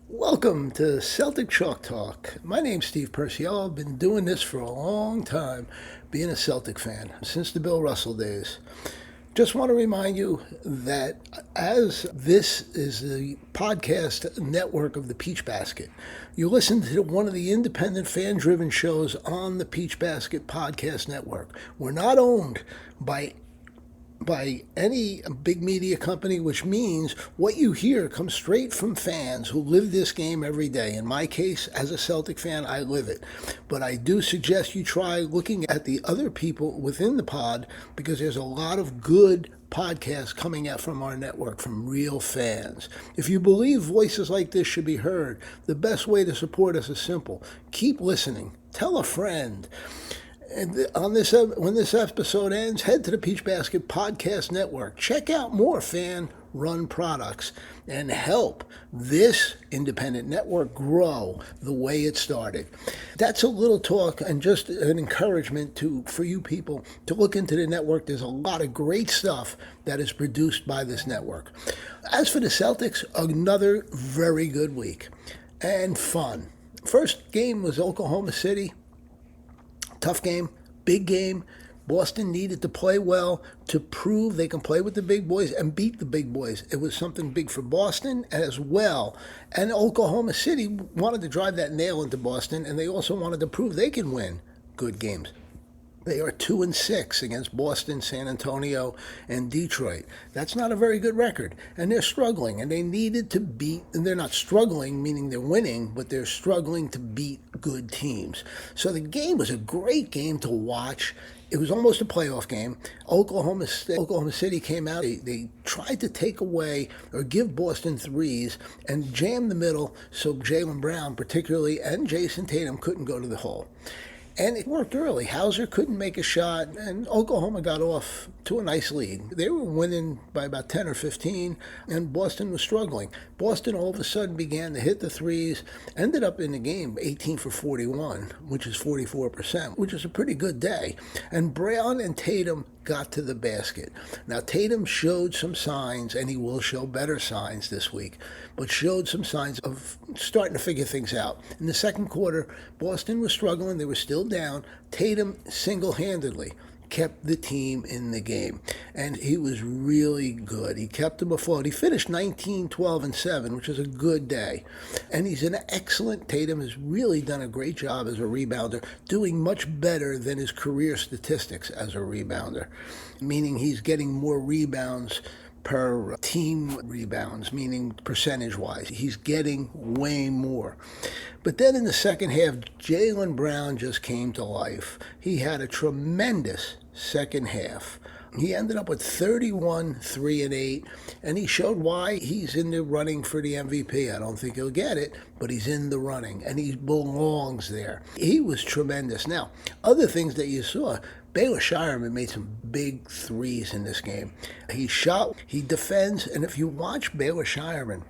Welcome to Celtic Chalk Talk. My name's Steve Purciello. I've been doing this for a long time, being a Celtic fan since the Bill Russell days. Just want to remind you that as this is the podcast network of the Peach Basket, you listen to one of the independent fan driven shows on the Peach Basket Podcast Network. We're not owned by any big media company, which means what you hear comes straight from fans who live this game every day. In my case, as a Celtic fan, I live it. But I do suggest you try looking at the other people within the pod because there's a lot of good podcasts coming out from our network from real fans. If you believe voices like this should be heard, the best way to support us is simple. Keep listening. Tell a friend. And when this episode ends, head to the Peach Basket Podcast Network. Check out more fan-run products and help this independent network grow the way it started. That's a little talk and just an encouragement for you people to look into the network. There's a lot of great stuff that is produced by this network. As for the Celtics, another very good week and fun. First game was Oklahoma City. Tough game, big game. Boston needed to play well to prove they can play with the big boys and beat the big boys. It was something big for Boston as well. And Oklahoma City wanted to drive that nail into Boston, and they also wanted to prove they can win good games. They are 2-6 against Boston, San Antonio, and Detroit. That's not a very good record. And they're struggling, and they needed to beat, and they're not struggling, meaning they're winning, but they're struggling to beat good teams. So the game was a great game to watch. It was almost a playoff game. Oklahoma City came out. They tried to take away or give Boston threes and jam the middle so Jaylen Brown, particularly, and Jayson Tatum couldn't go to the hole. And it worked early. Hauser couldn't make a shot, and Oklahoma got off to a nice lead. They were winning by about 10 or 15, and Boston was struggling. Boston all of a sudden began to hit the threes, ended up in the game 18 for 41, which is 44%, which is a pretty good day. And Brown and Tatum got to the basket. Now, Tatum showed some signs, and he will show better signs this week, but showed some signs of starting to figure things out. In the second quarter, Boston was struggling. They were still down. Tatum single-handedly kept the team in the game, and he was really good. He kept them afloat. He finished 19, 12, and 7, which is a good day. And he's an excellent. Tatum has really done a great job as a rebounder, doing much better than his career statistics as a rebounder, meaning he's getting more rebounds per team rebounds, meaning percentage-wise. He's getting way more. But then in the second half, Jaylen Brown just came to life. He had a tremendous second half. He ended up with 31, 3, and 8, and he showed why he's in the running for the MVP. I don't think he'll get it, but he's in the running, and he belongs there. He was tremendous. Now, other things that you saw, Baylor Scheierman made some big threes in this game. He shot, he defends, and if you watch Baylor Scheierman,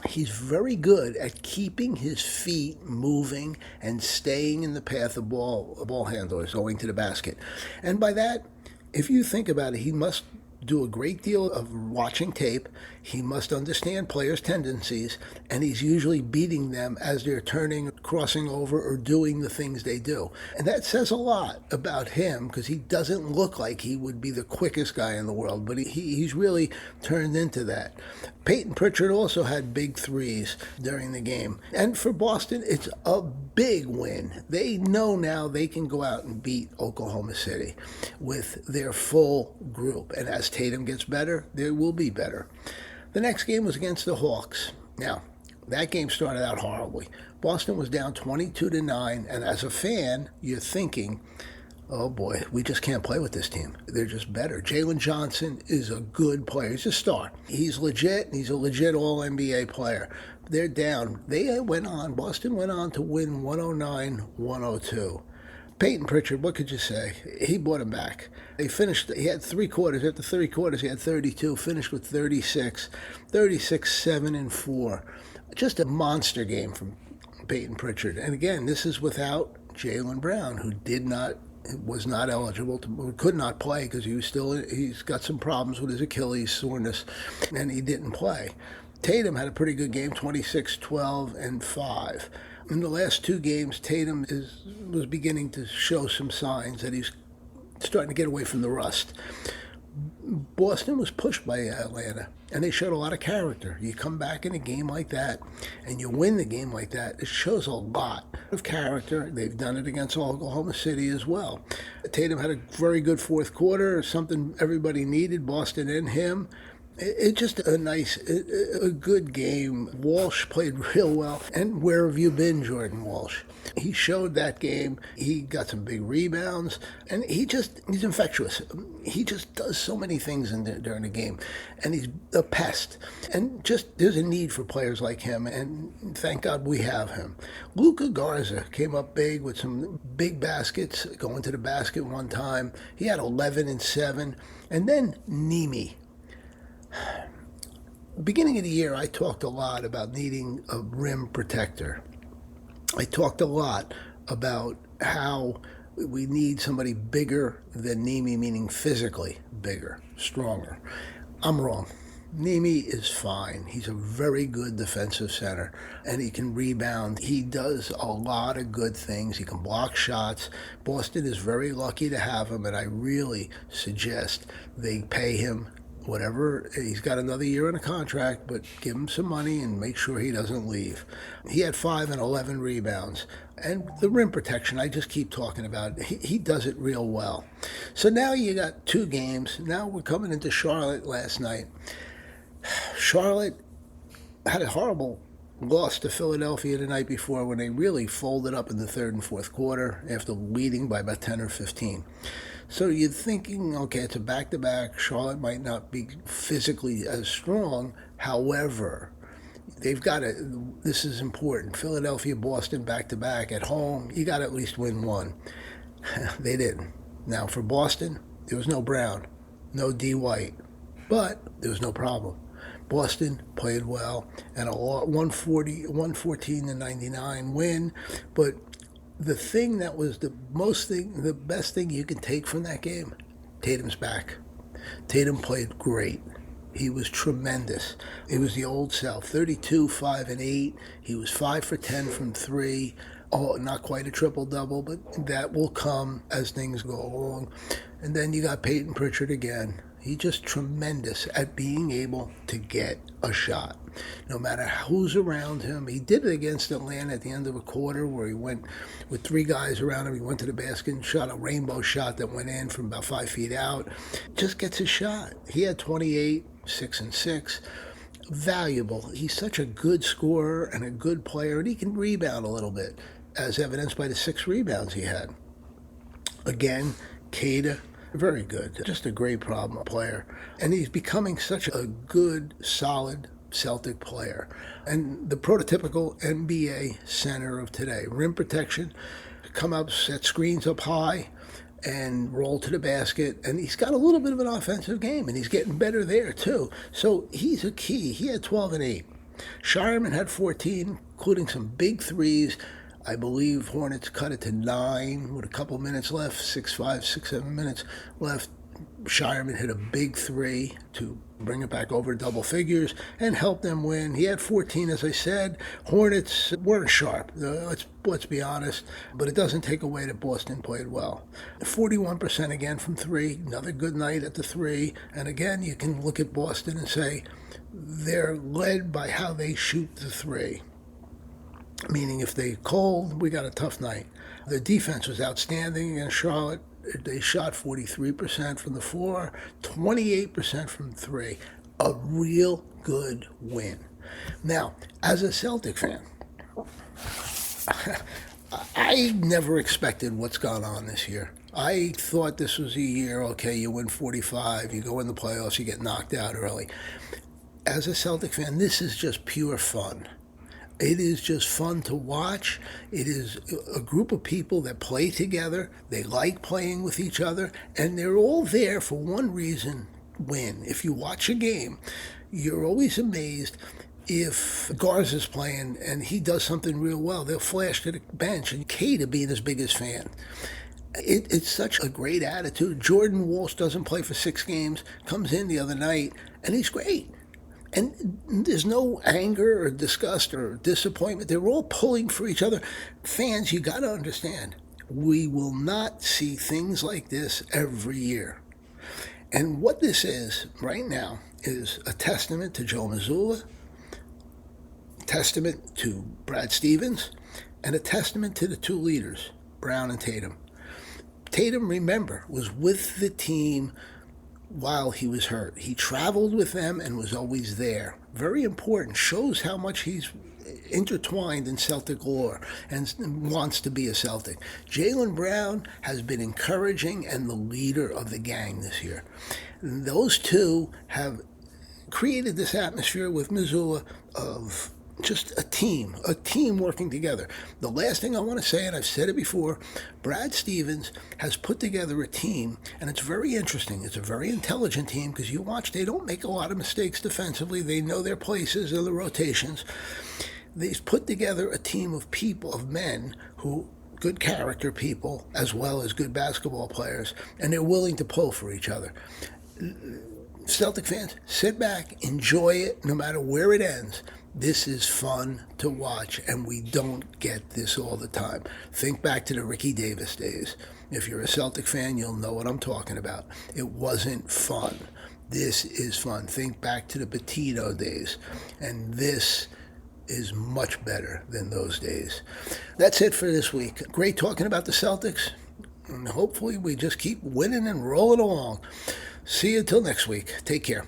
he's very good at keeping his feet moving and staying in the path of ball handlers going to the basket. And by that, if you think about it, he must do a great deal of watching tape. He must understand players' tendencies, and he's usually beating them as they're turning, crossing over, or doing the things they do. And that says a lot about him because he doesn't look like he would be the quickest guy in the world, but he's really turned into that. Peyton Pritchard also had big threes during the game. And for Boston, it's a big win. They know now they can go out and beat Oklahoma City with their full group. And as Tatum gets better, they will be better. The next game was against the Hawks. Now, that game started out horribly. Boston was down 22-9, and as a fan, you're thinking, oh boy, we just can't play with this team. They're just better. Jalen Johnson is a good player. He's a star. He's legit. He's a legit All-NBA player. They're down. Boston went on to win 109-102. Peyton Pritchard, what could you say? He brought him back. He had 3 quarters. After 3 quarters, he had 32, finished with 36, 7, and 4. Just a monster game from Peyton Pritchard. And again, this is without Jaylen Brown, who was not eligible could not play because he's got some problems with his Achilles soreness, and he didn't play. Tatum had a pretty good game, 26, 12, and 5. In the last two games, Tatum was beginning to show some signs that he's starting to get away from the rust. Boston was pushed by Atlanta, and they showed a lot of character. You come back in a game like that, and you win the game like that, it shows a lot of character. They've done it against Oklahoma City as well. Tatum had a very good fourth quarter, something everybody needed, Boston and him. It's just a good game. Walsh played real well. And where have you been, Jordan Walsh? He showed that game. He got some big rebounds, and he's infectious. He just does so many things during the game, and he's a pest. And just there's a need for players like him, and thank God we have him. Luka Garza came up big with some big baskets, going to the basket one time. He had 11 and 7. And then Neemias. Beginning of the year, I talked a lot about needing a rim protector. I talked a lot about how we need somebody bigger than Neemias, meaning physically bigger, stronger. I'm wrong. Neemias is fine. He's a very good defensive center, and he can rebound. He does a lot of good things. He can block shots. Boston is very lucky to have him, and I really suggest they pay him whatever. He's got another year on a contract, but give him some money and make sure he doesn't leave. He had 5 and 11 rebounds. And the rim protection, I just keep talking about, he does it real well. So now you got two games. Now we're coming into Charlotte last night. Charlotte had a horrible loss to Philadelphia the night before when they really folded up in the third and fourth quarter after leading by about 10 or 15. So you're thinking, okay, it's a back-to-back. Charlotte might not be physically as strong. However, they've got to, this is important. Philadelphia, Boston, back-to-back at home. You got to at least win one. They didn't. Now, for Boston, there was no Brown, no D. White, but there was no problem. Boston played well, and a 114-99 win, but the thing that was the best thing you can take from that game, Tatum's back. Tatum played great. He was tremendous. It was the old self, 32, 5, and 8. He was 5 for 10 from 3. Oh, not quite a triple-double, but that will come as things go along. And then you got Peyton Pritchard again. He's just tremendous at being able to get a shot. No matter who's around him. He did it against Atlanta at the end of a quarter where he went with 3 guys around him. He went to the basket and shot a rainbow shot that went in from about 5 feet out. Just gets his shot. He had 28, 6 and 6. Valuable. He's such a good scorer and a good player, and he can rebound a little bit, as evidenced by the 6 rebounds he had. Again, Queta, very good. Just a great problem player. And he's becoming such a good, solid Celtic player. And the prototypical NBA center of today. Rim protection, come up, set screens up high, and roll to the basket. And he's got a little bit of an offensive game, and he's getting better there, too. So he's a key. He had 12 and 8. Scheierman had 14, including some big threes. I believe Hornets cut it to 9 with a couple minutes left, 6-5, 6-7 minutes left. Scheierman hit a big 3 to bring it back over double figures and help them win. He had 14, as I said. Hornets weren't sharp, let's be honest, but it doesn't take away that Boston played well. 41% again from 3, another good night at the 3. And again, you can look at Boston and say they're led by how they shoot the 3. Meaning if they cold, we got a tough night. The defense was outstanding against Charlotte. They shot 43% from the floor, 28% from 3. A real good win. Now, as a Celtic fan, I never expected what's gone on this year. I thought this was a year, okay, you win 45, you go in the playoffs, you get knocked out early. As a Celtic fan, this is just pure fun. It is just fun to watch. It is a group of people that play together. They like playing with each other, and they're all there for one reason: win. If you watch a game, you're always amazed if Garza's playing and he does something real well. They'll flash to the bench, and Queta being his biggest fan. It's such a great attitude. Jordan Walsh doesn't play for 6 games, comes in the other night, and he's great. And there's no anger or disgust or disappointment. They're all pulling for each other. Fans, you got to understand, we will not see things like this every year. And what this is right now is a testament to Joe Mazzulla, a testament to Brad Stevens, and a testament to the two leaders, Brown and Tatum. Tatum, remember, was with the team while he was hurt. He traveled with them and was always there. Very important. Shows how much he's intertwined in Celtic lore and wants to be a Celtic. Jaylen Brown has been encouraging and the leader of the gang this year. Those two have created this atmosphere with Missoula of just a team working together. The last thing I want to say, and I've said it before, Brad Stevens has put together a team, and it's very interesting. It's a very intelligent team because you watch, they don't make a lot of mistakes defensively. They know their places and the rotations. They've put together a team of people, of men who good character people as well as good basketball players, and they're willing to pull for each other. Celtic fans, sit back, enjoy it, no matter where it ends. This is fun to watch, and we don't get this all the time. Think back to the Ricky Davis days. If you're a Celtic fan, you'll know what I'm talking about. It wasn't fun. This is fun. Think back to the Petito days, and this is much better than those days. That's it for this week. Great talking about the Celtics, and hopefully we just keep winning and rolling along. See you until next week. Take care.